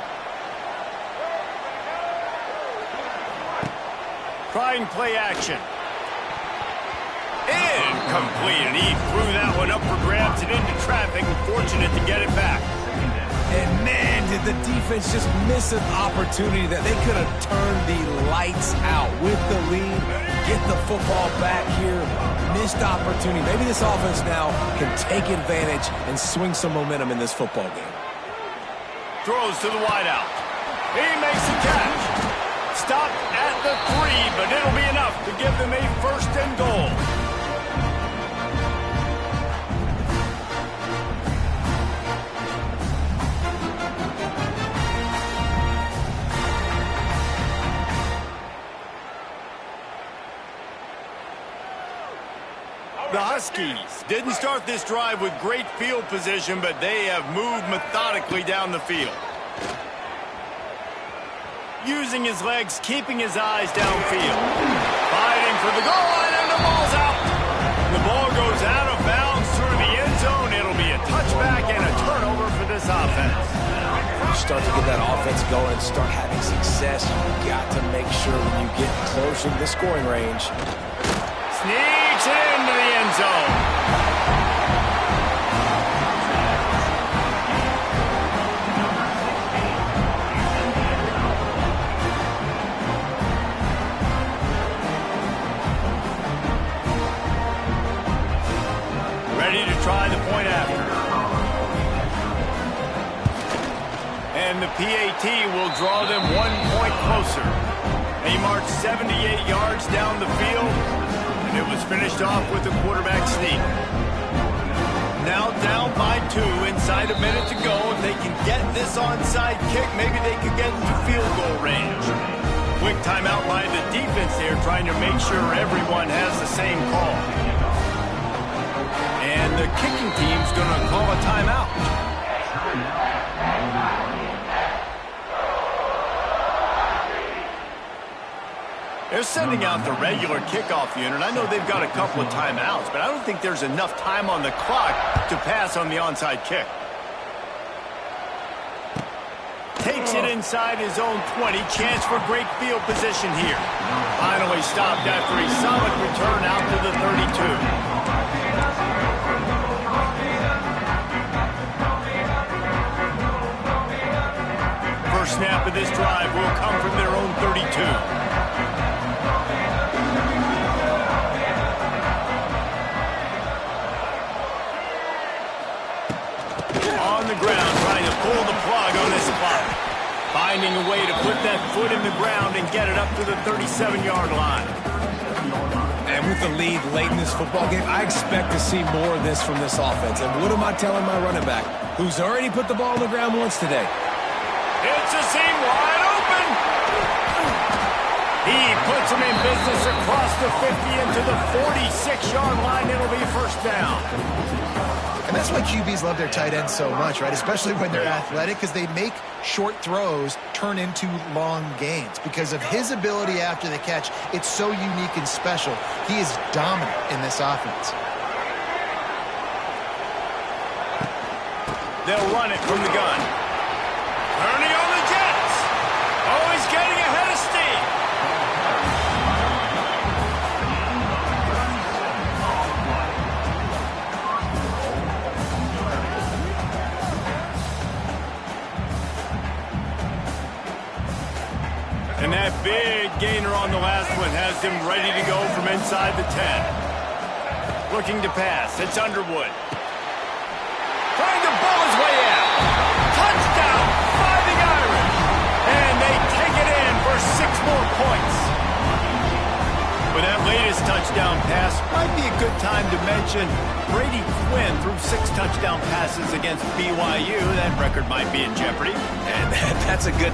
Trying play action. Incomplete, and he threw that one up for grabs and into traffic. Fortunate to get it back. And man, did the defense just miss an opportunity that they could have turned the lights out with the lead, get the football back here. Missed opportunity. Maybe this offense now can take advantage and swing some momentum in this football game. Throws to the wideout. He makes the catch. Stopped at the 3, but it'll be enough to give them a 1st and goal. The Huskies didn't start this drive with great field position, but they have moved methodically down the field. Using his legs, keeping his eyes downfield. Fighting for the goal line, and the ball's out. The ball goes out of bounds through the end zone. It'll be a touchback and a turnover for this offense. You start to get that offense going and start having success. You've got to make sure when you get closer to the scoring range. Sneaks it into the end zone. Ready to try the point after. And the PAT will draw them 1 point closer. They marched 78 yards down the field. And it was finished off with a quarterback sneak. Now down by 2, inside a minute to go. If they can get this onside kick, maybe they could get into field goal range. Quick timeout by the defense there, trying to make sure everyone has the same call. And the kicking team's going to call a timeout. They're sending out the regular kickoff unit. I know they've got a couple of timeouts, but I don't think there's enough time on the clock to pass on the onside kick. takes it inside his own 20. Chance for great field position here. Finally stopped after a solid return out to the 32. First snap of this drive will come from their own 32. On the ground, trying to pull the plug on this clock. Finding a way to put that foot in the ground and get it up to the 37-yard line. And with the lead late in this football game, I expect to see more of this from this offense. And what am I telling my running back, who's already put the ball on the ground once today? It's a seam wide open. He puts him in business across the 50 into the 46-yard line. It'll be first down. And that's why QBs love their tight ends so much, right? Especially when they're athletic, because they make short throws turn into long gains. Because of his ability after the catch, it's so unique and special. He is dominant in this offense. They'll run it from the gun. Turning on the Jets. Oh, he's getting ahead of steam. And that big gainer on the last one has him ready to go from inside the 10. Looking to pass. It's Underwood. Trying to ball his way out. Touchdown, Fighting Irish. And they take it in for 6 more points. But that latest touchdown pass might be a good time to mention Brady Quinn threw 6 touchdown passes against BYU. That record might be in jeopardy. And that's a good